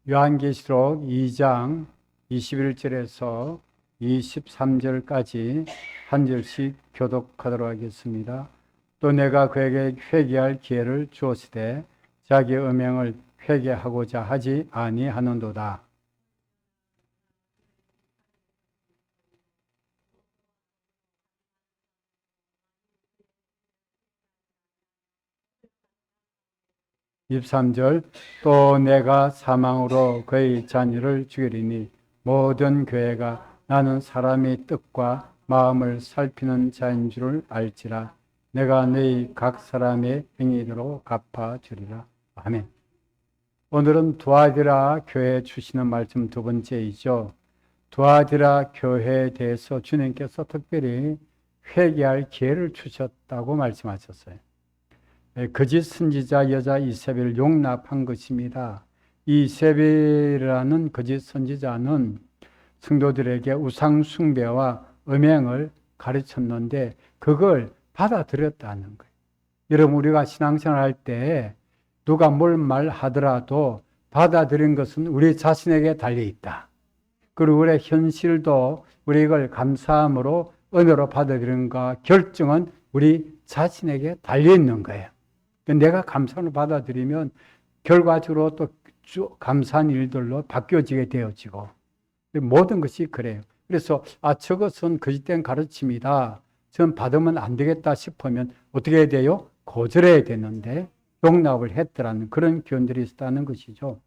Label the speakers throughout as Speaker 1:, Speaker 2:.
Speaker 1: 요한계시록 2장 21절에서 23절까지 한 절씩 교독하도록 하겠습니다. 또 내가 그에게 회개할 기회를 주었으되 자기 음행을 회개하고자 하지 아니하는도다. (23절) 또 내가 사망으로 그의 자녀를 죽이리니 모든 교회가 나는 사람의 뜻과 마음을 살피는 자인 줄을 알지라. 내가 너희 각 사람의 행위대로 갚아주리라. 아멘. 오늘은 두아디라 교회에 주시는 말씀 두 번째이죠. 두아디라 교회에 대해서 주님께서 특별히 회개할 기회를 주셨다고 말씀하셨어요. 거짓 선지자 여자 이세벨을 용납한 것입니다. 이 이세벨이라는 거짓 선지자는 성도들에게 우상 숭배와 음행을 가르쳤는데 그걸 받아들였다는 거예요. 여러분, 우리가 신앙생활 할 때 누가 뭘 말하더라도 받아들인 것은 우리 자신에게 달려있다. 그리고 우리의 현실도 우리 이걸 감사함으로 은혜로 받아들인가 결정은 우리 자신에게 달려있는 거예요. 내가 감사를 받아들이면 결과적으로 또 감사한 일들로 바뀌어지게 되어지고 모든 것이 그래요. 그래서 저것은 거짓된 가르침이다. 전 받으면 안 되겠다 싶으면 어떻게 해야 돼요? 거절해야 되는데 용납을 했더라는 그런 교훈들이 있었다는 것이죠.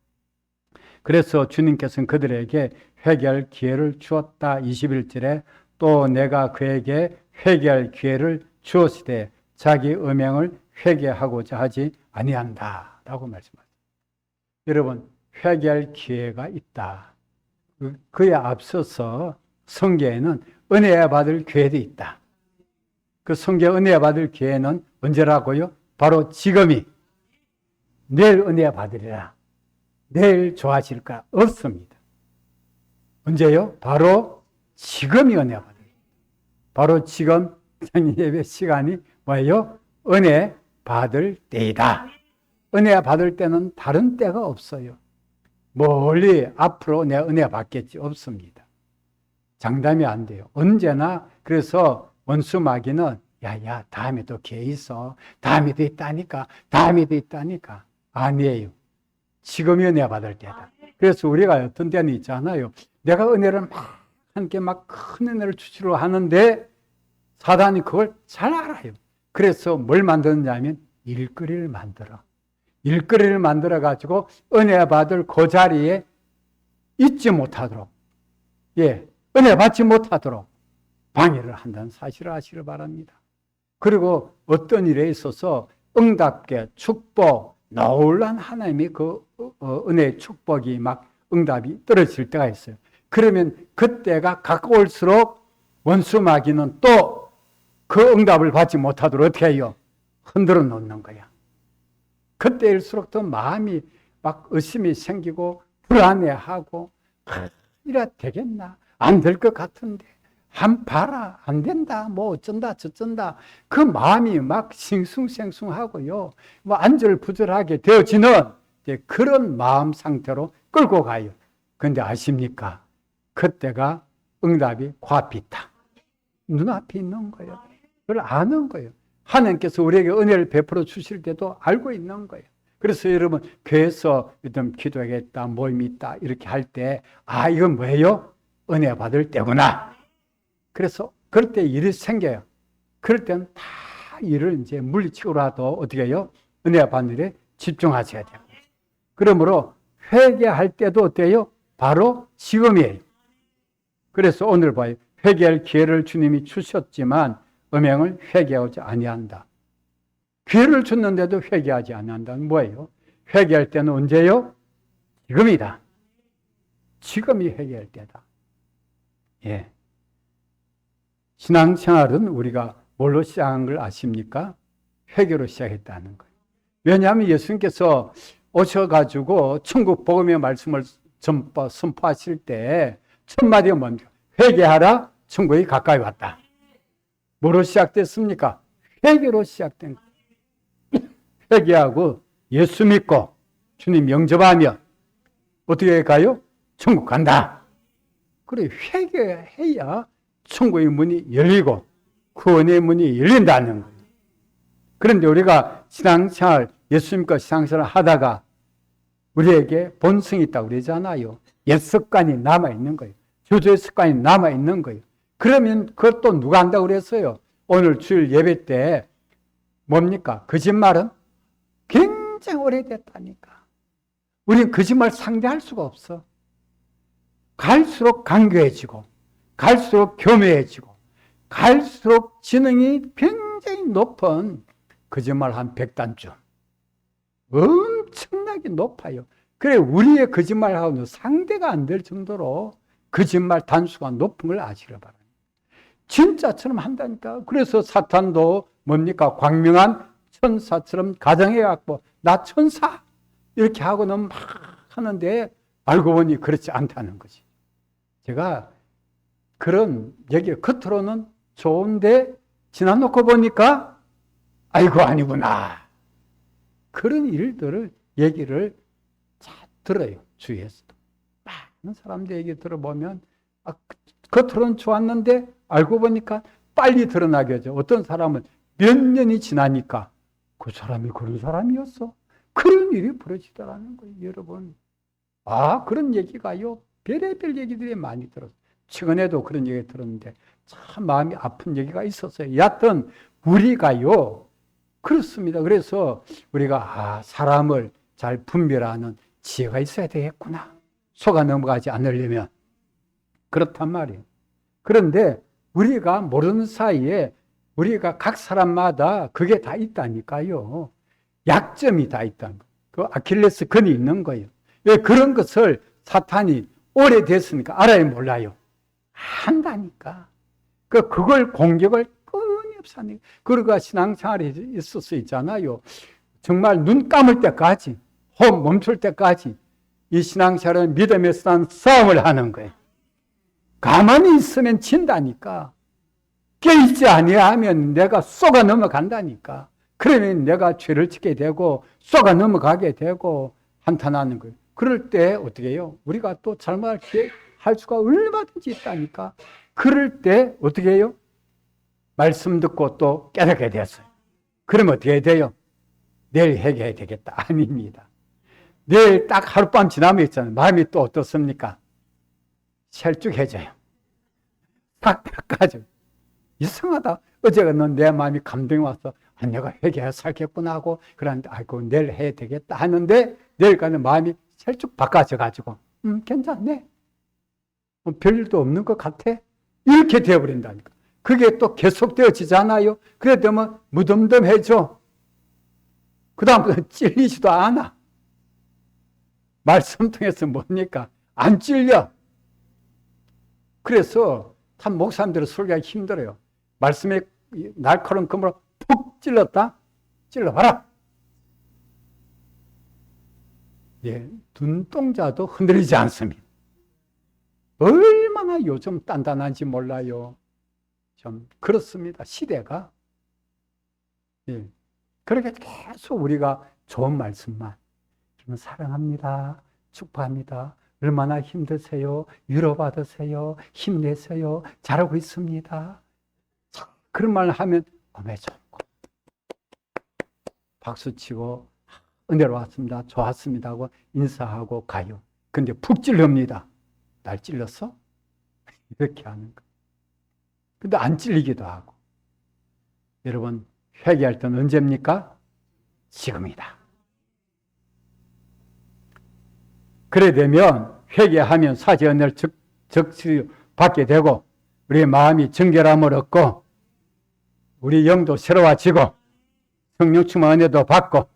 Speaker 1: 그래서 주님께서는 그들에게 회개할 기회를 주었다. 21절에 또 내가 그에게 회개할 기회를 주었으되 자기 음행을 회개하고자 하지 아니한다 라고 말씀하셨습니다. 여러분, 회개할 기회가 있다. 그에 앞서서 성경에는 은혜 받을 기회도 있다. 그 성경 은혜 받을 기회는 언제라고요? 바로 지금이. 내일 은혜 받으리라. 내일 좋아질까? 없습니다. 언제요? 바로 지금이 은혜 받으리라. 바로 지금 창립 예배 시간이 뭐예요? 은혜 받을 때이다. 은혜 받을 때는 다른 때가 없어요. 멀리 앞으로 내 은혜 받겠지 없습니다. 장담이 안 돼요. 언제나. 그래서 원수 마귀는 야야 다음에도 기회 있어. 다음에도 있다니까. 다음에도 있다니까. 아니에요. 지금이 은혜 받을 때다. 그래서 우리가 어떤 때는 있잖아요. 내가 은혜를 막 함께 막 큰 은혜를 주시려 하는데 사단이 그걸 잘 알아요. 그래서 뭘 만드느냐면 일거리를 만들어. 일거리를 만들어 가지고 은혜 받을 그 자리에 있지 못하도록, 은혜 받지 못하도록 방해를 한다는 사실을 아시길 바랍니다. 그리고 어떤 일에 있어서 응답게 축복, 놀란 하나님의 그 은혜의 축복이 막 응답이 떨어질 때가 있어요. 그러면 그때가 가까울수록 원수 마귀는 또 그 응답을 받지 못하도록 어떻게 해요? 흔들어 놓는 거야. 그때일수록 더 마음이 막 의심이 생기고 불안해하고 이래 되겠나? 안 될 것 같은데 한 봐라 안 된다 뭐 어쩐다 저쩐다 그 마음이 막 싱숭생숭하고요 뭐 안절부절하게 되어지는 그런 마음 상태로 끌고 가요. 그런데 아십니까? 그때가 응답이 코앞에 있다. 눈앞에 있는 거예요. 그걸 아는 거예요. 하나님께서 우리에게 은혜를 베풀어 주실 때도 알고 있는 거예요. 그래서 여러분 교회에서 어떤 기도하겠다 모임이 있다 이렇게 할 때 이건 뭐예요? 은혜 받을 때구나. 그래서 그럴 때 일이 생겨요. 그럴 때는 다 일을 이제 물리치고라도 어떻게 해요? 은혜 받는 일에 집중하셔야 돼요. 그러므로 회개할 때도 어때요? 바로 지금이에요. 그래서 오늘 봐요. 회개할 기회를 주님이 주셨지만 음행을 회개하지 아니한다. 기회를 줬는데도 회개하지 아니한다는 뭐예요? 회개할 때는 언제요? 지금이다. 지금이 회개할 때다. 신앙생활은 우리가 뭘로 시작한 걸 아십니까? 회개로 시작했다는 거예요. 왜냐하면 예수님께서 오셔가지고 천국 복음의 말씀을 선포하실 때 첫 마디가 뭡니까? 회개하라, 천국이 가까이 왔다. 뭐로 시작됐습니까? 회개로 시작된 거예요. 회개하고 예수 믿고 주님 영접하며 어떻게 가요? 천국 간다. 그래, 회개해야 천국의 문이 열리고 구원의 문이 열린다는 거예요. 그런데 우리가 신앙생활, 예수님과 신앙생활을 하다가 우리에게 본성이 있다고 그러잖아요. 옛 습관이 남아있는 거예요. 주저의 습관이 남아있는 거예요. 그러면 그것도 누가 한다고 그랬어요? 오늘 주일 예배 때 뭡니까? 거짓말은 굉장히 오래됐다니까. 우리는 거짓말 상대할 수가 없어. 갈수록 간교해지고 갈수록 교묘해지고 갈수록 지능이 굉장히 높은 거짓말 한 100단쯤 엄청나게 높아요. 그래 우리의 거짓말하고는 상대가 안 될 정도로 거짓말 단수가 높은 걸 아시길 바랍니다. 진짜처럼 한다니까. 그래서 사탄도 뭡니까? 광명한 천사처럼 가정해갖고 나 천사 이렇게 하고는 막 하는데 알고 보니 그렇지 않다는 거지. 제가 그런 얘기 겉으로는 좋은데 지나놓고 보니까 아이고 아니구나. 그런 일들을 얘기를 잘 들어요. 주위에서도. 많은 사람들 얘기 들어보면 겉으로는 좋았는데 알고 보니까 빨리 드러나게 하죠. 어떤 사람은 몇 년이 지나니까 그 사람이 그런 사람이었어. 그런 일이 벌어지더라는 거예요. 여러분. 그런 얘기가요. 별의별 얘기들이 많이 들었어요. 최근에도 그런 얘기 들었는데 참 마음이 아픈 얘기가 있었어요. 여하튼 우리가요. 그렇습니다. 그래서 우리가 사람을 잘 분별하는 지혜가 있어야 되겠구나. 속아 넘어가지 않으려면. 그렇단 말이에요. 그런데 우리가 모르는 사이에 우리가 각 사람마다 그게 다 있다니까요. 약점이 다 있다는 거예요. 그 아킬레스 건이 있는 거예요. 왜 그런 것을 사탄이 오래됐으니까 알아요, 몰라요? 한다니까. 그걸 공격을 끊임없이 하니까. 그러고 신앙생활에 있을 수 있잖아요. 정말 눈 감을 때까지, 호흡 멈출 때까지 이 신앙생활은 믿음에서 난 싸움을 하는 거예요. 가만히 있으면 진다니까. 깨있지 아니하면 내가 쏘가 넘어간다니까. 그러면 내가 죄를 짓게 되고 쏘가 넘어가게 되고 한탄하는 거예요. 그럴 때 어떻게 해요? 우리가 또 잘못할 수가 얼마든지 있다니까. 그럴 때 어떻게 해요? 말씀 듣고 또 깨닫게 됐어요. 그러면 어떻게 돼요? 내일 회개해야 되겠다. 아닙니다. 내일 딱 하룻밤 지나면 있잖아요. 마음이 또 어떻습니까? 셀쭉해져요. 딱 바꿔져요. 이상하다. 어제가 내 마음이 감동이 와서 내가 회개해야 살겠구나 하고 그러는데 내일 해야 되겠다 하는데 내일까지 마음이 살짝 바꿔져가지고 괜찮네. 별일도 없는 것 같아. 이렇게 되어버린다니까. 그게 또 계속되어지잖아요. 그래 되면 무덤덤해져. 그 다음부터 찔리지도 않아. 말씀 통해서 뭡니까? 안 찔려. 그래서 참 목사님들은 설교하기 힘들어요. 말씀에 날카로운 검으로 푹 찔렀다? 찔러봐라. 예, 눈동자도 흔들리지 않습니다. 얼마나 요즘 단단한지 몰라요. 좀 그렇습니다. 시대가. 예, 그렇게 계속 우리가 좋은 말씀만 사랑합니다. 축복합니다. 얼마나 힘드세요? 위로받으세요. 힘내세요. 잘하고 있습니다. 그런 말 하면 좋고 박수치고 은혜로 왔습니다. 좋았습니다 하고 인사하고 가요. 근데 푹 찔릅니다. 날 찔렀어? 이렇게 하는 거. 근데 안 찔리기도 하고. 여러분 회개할 때는 언제입니까? 지금이다. 그래 되면 회개하면 사죄 은혜를 적시 받게 되고 우리의 마음이 정결함을 얻고 우리 영도 새로워지고 성령 충만 은혜도 받고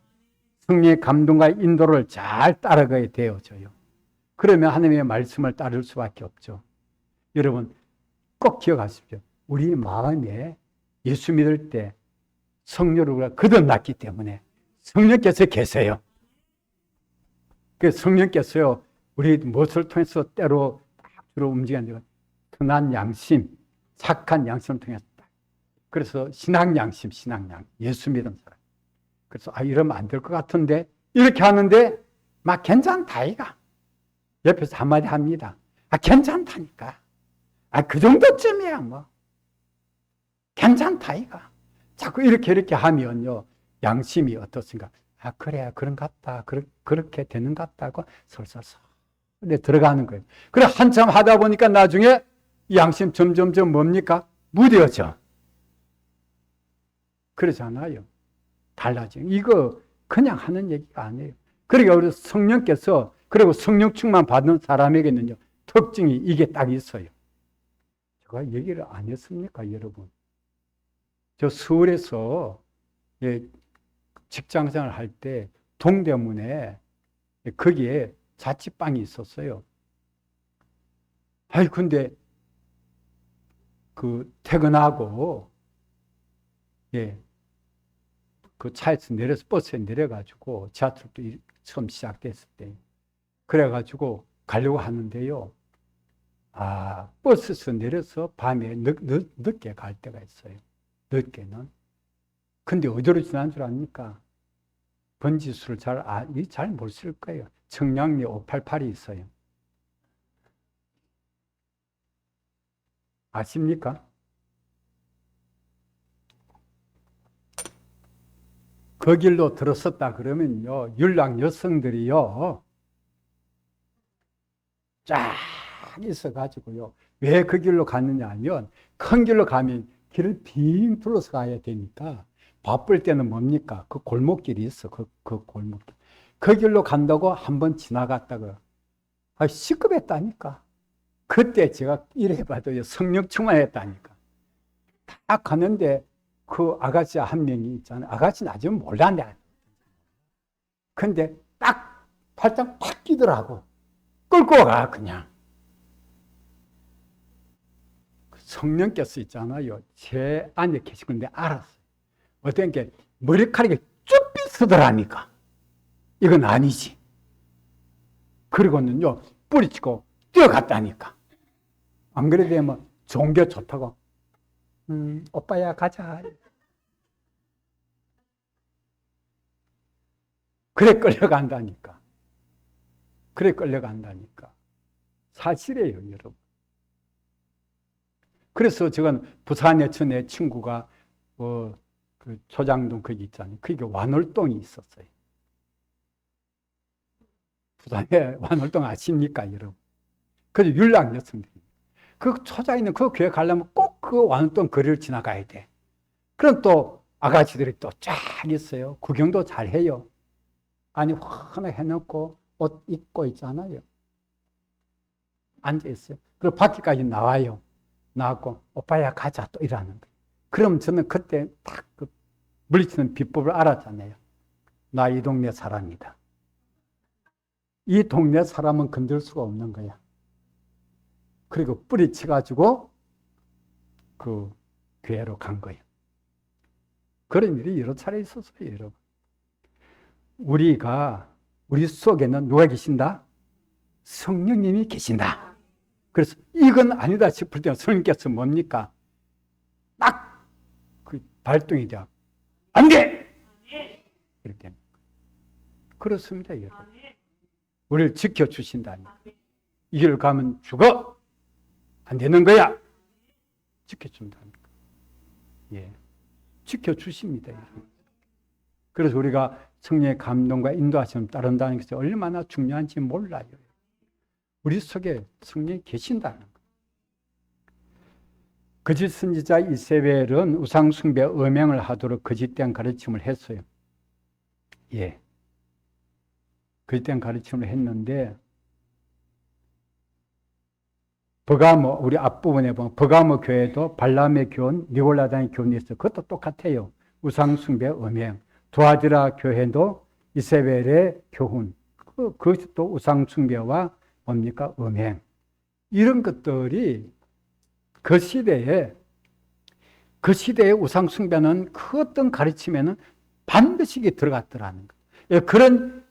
Speaker 1: 성령의 감동과 인도를 잘 따라가게 되어져요. 그러면 하나님의 말씀을 따를 수밖에 없죠. 여러분 꼭 기억하십시오. 우리 마음에 예수 믿을 때 성령을 거듭났기 때문에 성령께서 계세요. 그 성령께서요, 우리 무엇을 통해서 때로 주로 움직이는 선한 양심, 착한 양심을 통해서. 그래서 신앙 양심, 예수 믿은 사람. 그래서 이러면 안 될 것 같은데 이렇게 하는데 막 괜찮다 이가. 옆에서 한마디 합니다. 괜찮다니까. 그 정도쯤이야, 뭐. 괜찮다, 이거. 자꾸 이렇게 하면요. 양심이 어떻습니까? 그래, 그런 것 같다. 그렇게 되는 것 같다고 설설설 들어가는 거예요. 그래, 한참 하다 보니까 나중에 양심 점점점 뭡니까? 무뎌져. 그러잖아요. 달라져. 이거 그냥 하는 얘기가 아니에요. 그러니까 우리 성령께서, 그리고 성령 충만 받은 사람에게는요, 특징이 이게 딱 있어요. 제가 얘기를 안 했습니까, 여러분? 저 서울에서 직장생활 할 때 동대문에 거기에 자취방이 있었어요. 근데 퇴근하고 그 차에서 내려서 버스에 내려가지고 지하철도 처음 시작됐을 때 그래가지고 가려고 하는데요. 버스에서 내려서 밤에 늦게 갈 때가 있어요. 늦게는. 근데 어디로 지난 줄 아닙니까? 번지수를 잘 못 쓸 거예요. 청량리 588이 있어요. 아십니까? 그 길로 들었었다 그러면요, 율랑 여성들이요, 쫙 있어가지고요. 왜 그 길로 갔느냐 하면, 큰 길로 가면 길을 빙 둘러서 가야 되니까, 바쁠 때는 뭡니까? 그 골목길이 있어, 그 골목길. 그 길로 간다고 한번 지나갔다가, 시급했다니까. 그때 제가 이래봐도요, 성령 충만했다니까. 딱 가는데, 그 아가씨 한 명이 있잖아요. 아가씨는 아직 몰랐네. 근데 딱 팔짱 팍 끼더라고. 끌고 가, 그냥. 성령께서 있잖아요. 제 안에 계신 건데 알았어요. 어떤 게 머리카락이 쭉 빗으더라니까. 이건 아니지. 그리고는요, 뿌리치고 뛰어갔다니까. 안 그래도 종교 좋다고. 오빠야, 가자. 그래 끌려간다니까. 사실이에요, 여러분. 그래서 저건 부산에 내 친구가 그 초장동 거기 있잖아요. 그게 완월동이 있었어요. 부산에 완월동 아십니까, 여러분? 그래서 율랑 여성들이. 그 초장에 있는 그 교회 가려면 꼭 그 완월동 거리를 지나가야 돼. 그럼 또 아가씨들이 또 쫙 있어요. 구경도 잘 해요. 아니, 하나 해놓고 옷 입고 있잖아요. 앉아있어요. 그리고 밖에까지 나와요. 나왔고, 오빠야, 가자. 또 이러는 거예요. 그럼 저는 그때 딱 물리치는 비법을 알았잖아요. 나 이 동네 사람이다. 이 동네 사람은 건들 수가 없는 거야. 그리고 뿌리쳐가지고 그 교회로 간 거예요. 그런 일이 여러 차례 있었어요, 여러분. 우리 속에는 누가 계신다? 성령님이 계신다. 그래서 이건 아니다 싶을 때 성령께서 뭡니까? 딱 그 발동이 돼요. 안 돼! 이렇게. 그렇습니다, 여러분. 우리를 지켜주신다니까. 이 길을 가면 죽어! 안 되는 거야! 지켜준다니까. 지켜주십니다, 여러분. 그래서 우리가 성령의 감동과 인도하심을 따른다는 것이 얼마나 중요한지 몰라요. 우리 속에 성령이 계신다는 거. 거짓 선지자 이세벨은 우상 숭배 음행을 하도록 거짓된 가르침을 했어요. 거짓된 가르침을 했는데 버가모, 우리 앞부분에 보면 버가모 교회도 발람의 교훈, 니골라당의 교훈이 있어요. 그것도 똑같아요. 우상 숭배 음행. 두아디라 교회도 이세벨의 교훈, 그것도 우상 숭배와 뭡니까? 음행. 이런 것들이 그 시대에 우상 숭배는 그 어떤 가르침에는 반드시 들어갔더라는 거예요. 그런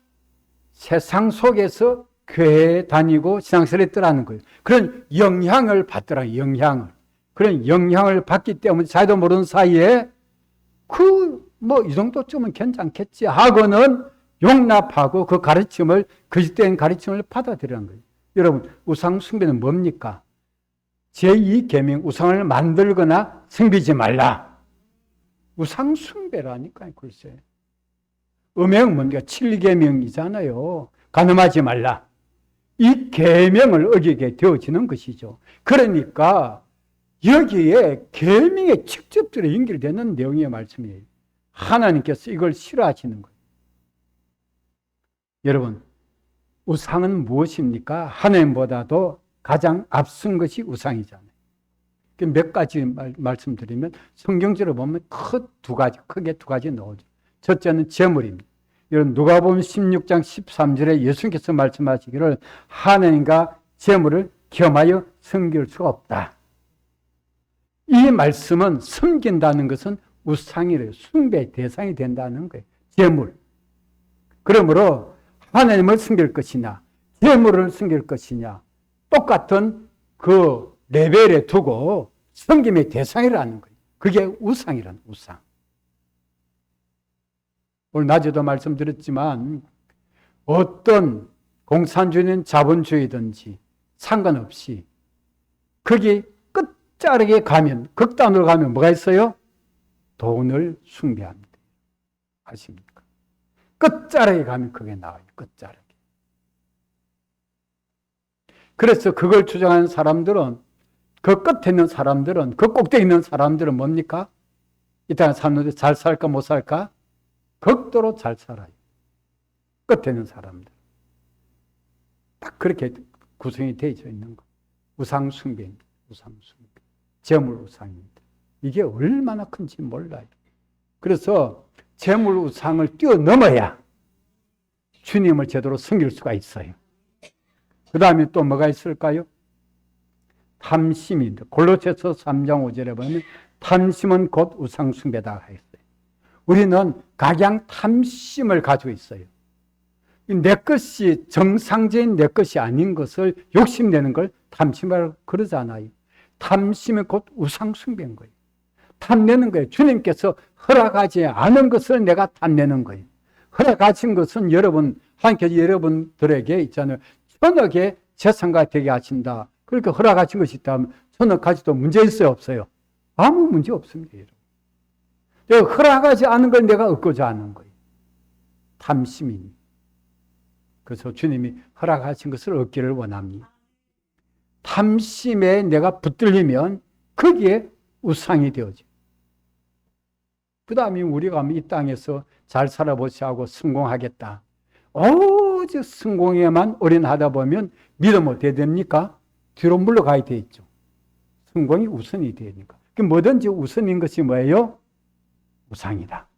Speaker 1: 세상 속에서 교회에 다니고 신앙생활을 했더라는 거예요. 그런 영향을 받더라고요. 그런 영향을 받기 때문에 자기도 모르는 사이에 이 정도쯤은 괜찮겠지 하고는 용납하고 그 가르침을, 거짓된 가르침을 받아들이는 거예요. 여러분, 우상 숭배는 뭡니까? 제2계명 우상을 만들거나 섬기지 말라. 우상 숭배라니까요, 글쎄. 음행은 뭡니까? 7계명이잖아요. 간음하지 말라. 이 계명을 어기게 되어지는 것이죠. 그러니까 여기에 계명에 직접적으로 연결되는 내용의 말씀이에요. 하나님께서 이걸 싫어하시는 거예요. 여러분, 우상은 무엇입니까? 하나님보다도 가장 앞선 것이 우상이잖아요. 몇 가지 말씀드리면 성경적으로 보면 크게 두 가지 나오죠. 첫째는 제물입니다. 여러분, 누가복음 16장 13절에 예수님께서 말씀하시기를 하나님과 제물을 겸하여 섬길 수가 없다. 이 말씀은 섬긴다는 것은 우상이래요. 숭배의 대상이 된다는 거예요. 제물. 그러므로 하나님을 섬길 것이냐, 제물을 섬길 것이냐, 똑같은 그 레벨에 두고 섬김의 대상이라는 거예요. 그게 우상이라는 우상. 오늘 낮에도 말씀드렸지만 어떤 공산주의는 자본주의든지 상관없이 거기 끝자락에 가면, 극단으로 가면 뭐가 있어요? 돈을 숭배합니다. 아십니까? 끝자락에 가면 그게 나와요. 끝자락에. 그래서 그걸 주장하는 사람들은, 그 끝에 있는 사람들은, 그 꼭대기에 있는 사람들은 뭡니까? 이 땅에 사는데 잘 살까 못 살까? 극도로 잘 살아요. 끝에 있는 사람들. 딱 그렇게 구성이 되어 있는 거. 우상 숭배입니다. 우상 숭배. 재물 우상입니다. 이게 얼마나 큰지 몰라요. 그래서 재물 우상을 뛰어넘어야 주님을 제대로 섬길 수가 있어요. 그 다음에 또 뭐가 있을까요? 탐심입니다. 골로새서 3장 5절에 보면 탐심은 곧 우상 숭배다 했어요. 우리는 각양 탐심을 가지고 있어요. 내 것이 정상적인 내 것이 아닌 것을 욕심내는 걸 탐심이라고 그러잖아요. 탐심은 곧 우상 숭배인 거예요. 탐내는 거예요. 주님께서 허락하지 않은 것을 내가 탐내는 거예요. 허락하신 것은 여러분, 하나님께서 여러분들에게 있잖아요. 천억의 재산가 되게 하신다. 그렇게 허락하신 것이 있다면 천억 가지도 문제 있어요, 없어요? 아무 문제 없습니다, 여러분. 내가 허락하지 않은 걸 내가 얻고자 하는 거예요. 탐심입니다. 그래서 주님이 허락하신 것을 얻기를 원합니다. 탐심에 내가 붙들리면 거기에 우상이 되어져. 그 다음에 우리가 이 땅에서 잘 살아보자 하고 성공하겠다. 오직 성공에만 올인하다 보면 믿음 어떻게 됩니까? 뒤로 물러가야 돼 있죠. 성공이 우선이 되니까. 뭐든지 우선인 것이 뭐예요? 우상이다.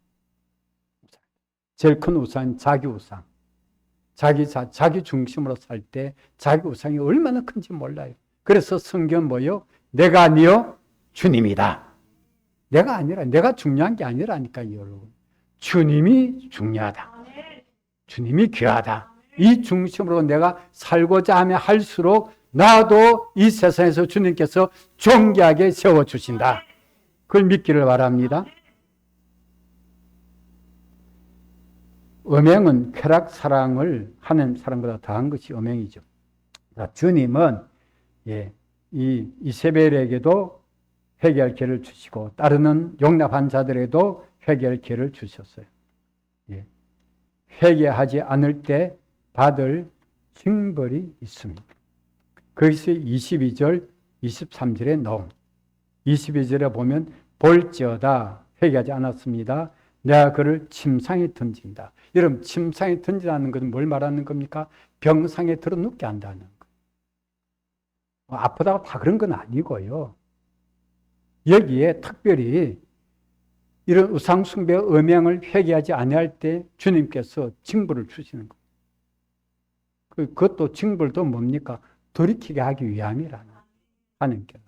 Speaker 1: 제일 큰 우상은 자기 우상. 자기 중심으로 살 때 자기 우상이 얼마나 큰지 몰라요. 그래서 성경은 뭐예요? 내가 아니요 주님이다. 내가 아니라, 내가 중요한 게 아니라니까요, 여러분. 주님이 중요하다. 주님이 귀하다. 이 중심으로 내가 살고자 하면 할수록 나도 이 세상에서 주님께서 존귀하게 세워주신다. 그걸 믿기를 바랍니다. 음행은 쾌락 사랑을 하는 사랑보다 더한 것이 음행이죠. 주님은 이 이세벨에게도 회개할 기회를 주시고 따르는 용납한 자들에게도 회개할 기회를 주셨어요. 회개하지 않을 때 받을 징벌이 있습니다. 거기서 22절, 23절에 나옵니다. 22절에 보면 볼지어다 회개하지 않았습니다. 내가 그를 침상에 던진다. 여러분, 침상에 던진다는 것은 뭘 말하는 겁니까? 병상에 들어 눕게 한다는 거. 아프다고 다 그런 건 아니고요. 여기에 특별히 이런 우상숭배 음행을 회개하지 아니할 때 주님께서 징벌을 주시는 거예요. 그것도 징벌도 뭡니까? 돌이키게 하기 위함이라는 하나님께서.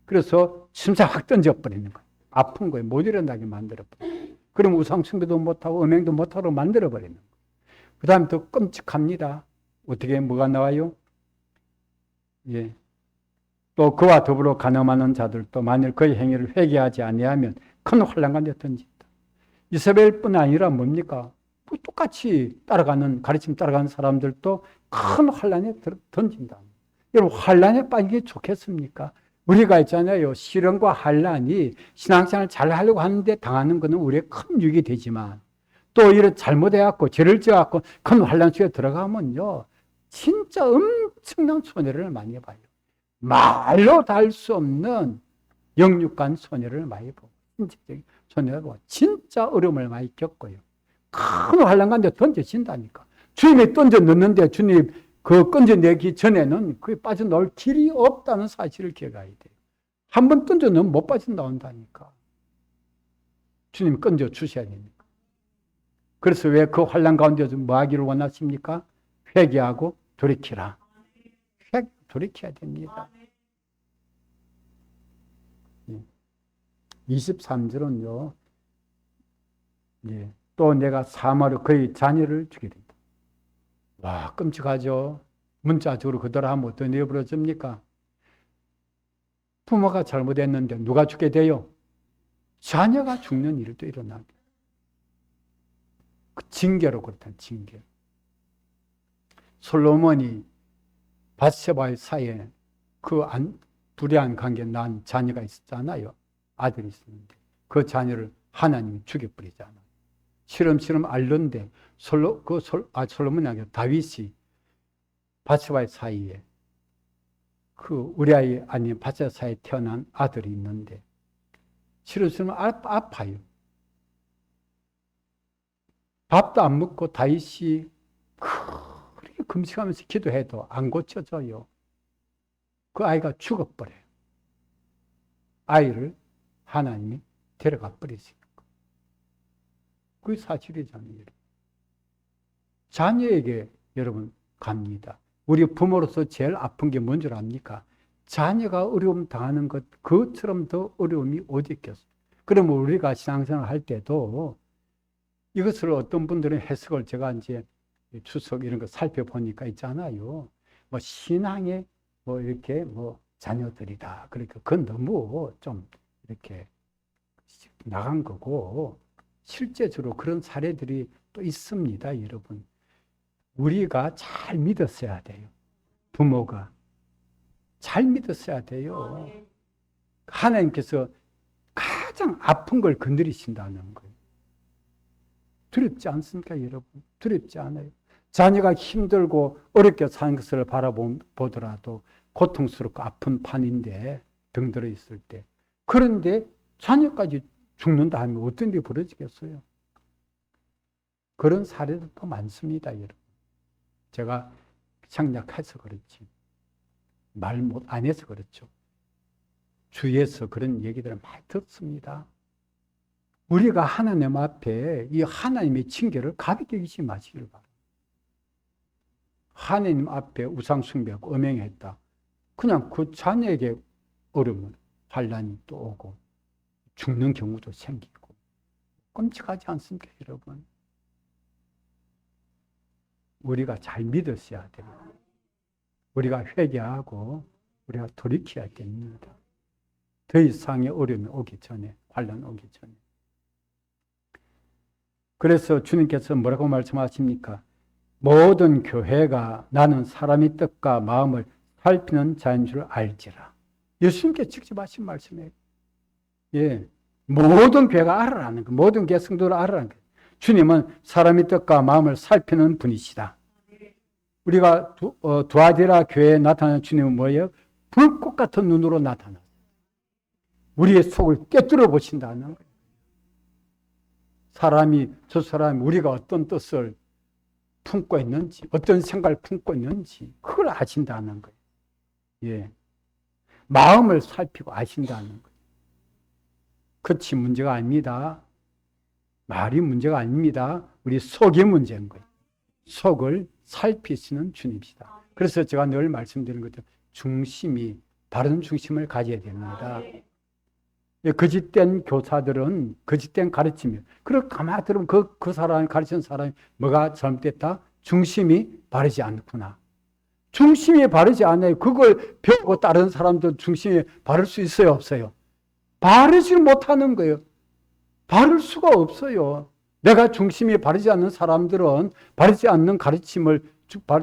Speaker 1: 그래서 침상 확 던져버리는 거예요. 아픈 거예요. 못 일어나게 만들어버려요. 그럼 우상숭배도 못하고 음행도 못하고 만들어버리는 거예요. 그 다음에 더 끔찍합니다. 어떻게 뭐가 나와요? 또 그와 더불어 간음하는 자들도 만일 그의 행위를 회개하지 아니하면 큰 환난 가운데 던진다. 이세벨뿐 아니라 뭡니까? 똑같이 가르침 따라가는 사람들도 큰 환란에 던진다. 여러분, 환란에 빠진 게 좋겠습니까? 우리가 있잖아요. 시련과 환란이 신앙생활을 잘 하려고 하는데 당하는 것은 우리의 큰 유익이 되지만, 또 이런 잘못해갖고 죄를 지어갖고 큰 환란 속에 들어가면요, 진짜 엄청난 손해를 많이 봐요. 말로 다 할 수 없는 영육간 손해를 많이 보고, 신체적인 손해를 보고, 진짜 어려움을 많이 겪어요. 큰 환란 가운데 던져진다니까. 주님이 던져 넣는데 주님 그 건져내기 전에는 그게 빠져나올 길이 없다는 사실을 기억해야 돼요. 한 번 던져 넣으면 못 빠져나온다니까. 주님 건져 주셔야 되니까. 그래서 왜 그 환란 가운데서 뭐 하기를 원하십니까? 회개하고 돌이키라. 돌이켜야 됩니다. 23절은요. 또 내가 사마로 그의 자녀를 주게 된다. 와, 끔찍하죠. 문자적으로 그대로 하면 어떤 일이 벌어집니까? 부모가 잘못했는데 누가 죽게 돼요? 자녀가 죽는 일이 또 일어나게. 그 징계로 그렇다는 징계. 솔로몬이 밧세바의 사이에 그 불의한 관계에 난 자녀가 있었잖아요. 아들이 있었는데 그 자녀를 하나님이 죽여버리잖아요. 시름시름 앓는데 솔로몬이 아니라 다윗이 밧세바의 사이에 그 우리아의 아닌 밧세바 사이에 태어난 아들이 있는데 시름시름 아파요. 밥도 안 먹고 다윗이 그렇게 금식하면서 기도해도 안 고쳐져요. 그 아이가 죽어버려요. 아이를 하나님이 데려가 버리시니까. 그게 사실이잖아요. 자녀에게 여러분 갑니다. 우리 부모로서 제일 아픈 게 뭔 줄 압니까? 자녀가 어려움 당하는 것, 그것처럼 더 어려움이 어디 있겠어요. 그러면 우리가 신앙생활 할 때도 이것을 어떤 분들은 해석을 제가 이제 추석 이런 거 살펴보니까 있잖아요. 뭐 신앙의 뭐 이렇게 뭐 자녀들이다. 그러니까 그건 너무 좀 이렇게 나간 거고, 실제적으로 그런 사례들이 또 있습니다, 여러분. 우리가 잘 믿었어야 돼요. 부모가 잘 믿었어야 돼요. 하나님께서 가장 아픈 걸 건드리신다는 거예요. 두렵지 않습니까, 여러분? 두렵지 않아요. 자녀가 힘들고 어렵게 사는 것을 바라보더라도 고통스럽고 아픈 판인데, 병들어 있을 때. 그런데 자녀까지 죽는다 하면 어떤 일이 벌어지겠어요? 그런 사례도 많습니다, 여러분. 제가 생략해서 그렇지, 말 못 안 해서 그렇죠. 주위에서 그런 얘기들을 많이 듣습니다. 우리가 하나님 앞에 이 하나님의 징계를 가볍게 여기지 마시길 바랍니다. 하나님 앞에 우상숭배하고 음행했다. 그냥 그 자녀에게 어려움은 환란이 또 오고 죽는 경우도 생기고 끔찍하지 않습니까, 여러분? 우리가 잘 믿었어야 됩니다. 우리가 회개하고 우리가 돌이켜야 됩니다. 더 이상의 어려움이 오기 전에, 환란 오기 전에. 그래서 주님께서 뭐라고 말씀하십니까? 모든 교회가 나는 사람의 뜻과 마음을 살피는 자인 줄 알지라. 예수님께 직접 하신 말씀이에요. 예, 모든 교회가 알아라는 거, 모든 교회 성도를 알아라는 거. 주님은 사람의 뜻과 마음을 살피는 분이시다. 우리가 두아디라 교회에 나타나는 주님은 뭐예요? 불꽃 같은 눈으로 나타나요. 우리의 속을 꿰뚫어 보신다는 거예요. 저 사람이 우리가 어떤 뜻을 품고 있는지, 어떤 생각을 품고 있는지, 그걸 아신다는 거예요. 예. 마음을 살피고 아신다는 거예요. 끝이 문제가 아닙니다. 말이 문제가 아닙니다. 우리 속이 문제인 거예요. 속을 살피시는 주님이시다. 그래서 제가 늘 말씀드리는 것처럼 중심이, 바른 중심을 가져야 됩니다. 거짓된 교사들은 거짓된 가르침이에요. 그걸 가만히 들으면 그 사람이 가르치는 사람이 뭐가 잘못됐다? 중심이 바르지 않구나. 중심이 바르지 않아요. 그걸 배우고 다른 사람도 중심이 바를 수 있어요, 없어요? 바르지 못하는 거예요. 바를 수가 없어요. 내가 중심이 바르지 않는 사람들은 바르지 않는 가르침을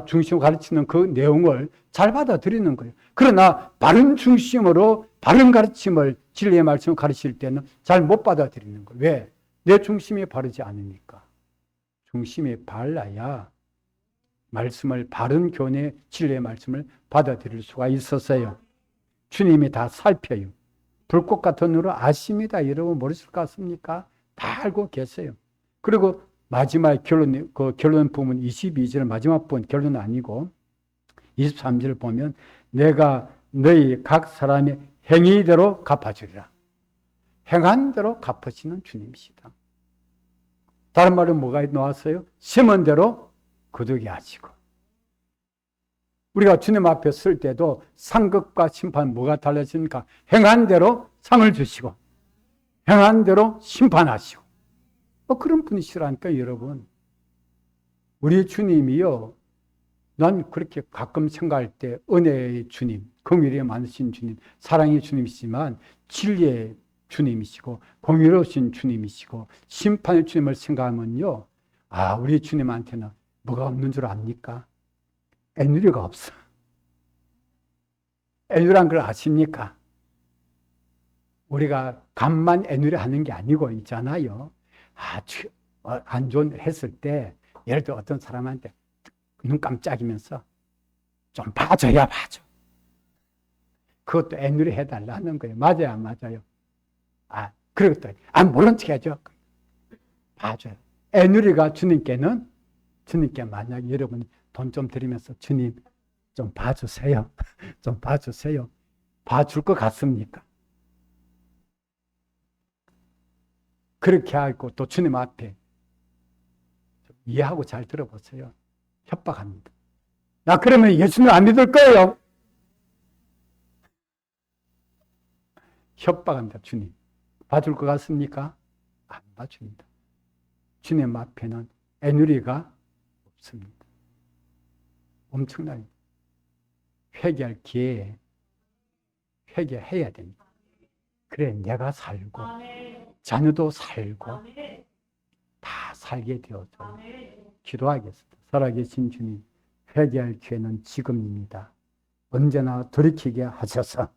Speaker 1: 중심으로 가르치는 그 내용을 잘 받아들이는 거예요. 그러나 바른 중심으로 바른 가르침을 진리의 말씀을 가르칠 때는 잘 못 받아들이는 거예요. 왜? 내 중심이 바르지 않으니까. 중심이 발라야 말씀을 바른 교훈의 진리의 말씀을 받아들일 수가 있었어요. 주님이 다 살펴요. 불꽃 같은 눈으로 아십니다. 여러분 모르실 것 같습니까? 다 알고 계세요. 그리고 마지막 결론 부분 22절 마지막 부분 결론은 아니고 23절을 보면 내가 너희 각 사람의 행위대로 갚아주리라. 행한 대로 갚으시는 주님이시다. 다른 말은 뭐가 나왔어요? 심은 대로 거두게 하시고. 우리가 주님 앞에 설 때도 상급과 심판 뭐가 달라집니까? 행한 대로 상을 주시고 행한 대로 심판하시고 그런 분이시라니까 여러분. 우리 주님이요. 난 그렇게 가끔 생각할 때 은혜의 주님, 긍휼이 많으신 주님, 사랑의 주님이시지만 진리의 주님이시고 공의로우신 주님이시고 심판의 주님을 생각하면요. 우리 주님한테는 뭐가 없는 줄 압니까? 애누리가 없어. 애누리란 걸 아십니까? 우리가 간만 애누리 하는 게 아니고 있잖아요. 안 좋은 일 했을 때 예를 들어 어떤 사람한테 눈 깜짝이면서 좀 봐줘야 봐줘. 그것도 애누리 해달라는 거예요. 맞아요, 안 맞아요? 그리고 또 모른 척 해줘. 봐줘요. 애누리가 주님께 만약에 여러분이 돈 좀 드리면서 주님 좀 봐주세요. 좀 봐주세요. 봐줄 것 같습니까? 그렇게 하고 또 주님 앞에 이해하고 잘 들어보세요. 협박합니다. 나 그러면 예수님 안 믿을 거예요. 협박합니다. 주님. 봐줄 것 같습니까? 안 봐줍니다. 주님 앞에는 애누리가 없습니다. 엄청나게 회개할 기회에 회개해야 됩니다. 그래 내가 살고 자녀도 살고 다 살게 되어서 기도하겠습니다. 살아계신 주님, 회개할 기회는 지금입니다. 언제나 돌이키게 하셔서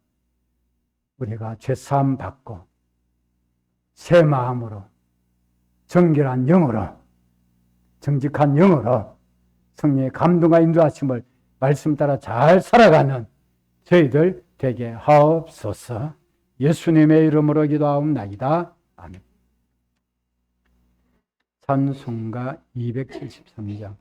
Speaker 1: 우리가 죄사함 받고 새 마음으로 정결한 영으로 정직한 영으로 성령의 감동과 인도하심을 말씀 따라 잘 살아가는 저희들 되게 하옵소서. 예수님의 이름으로 기도하옵나이다. 아멘. 찬송가 273장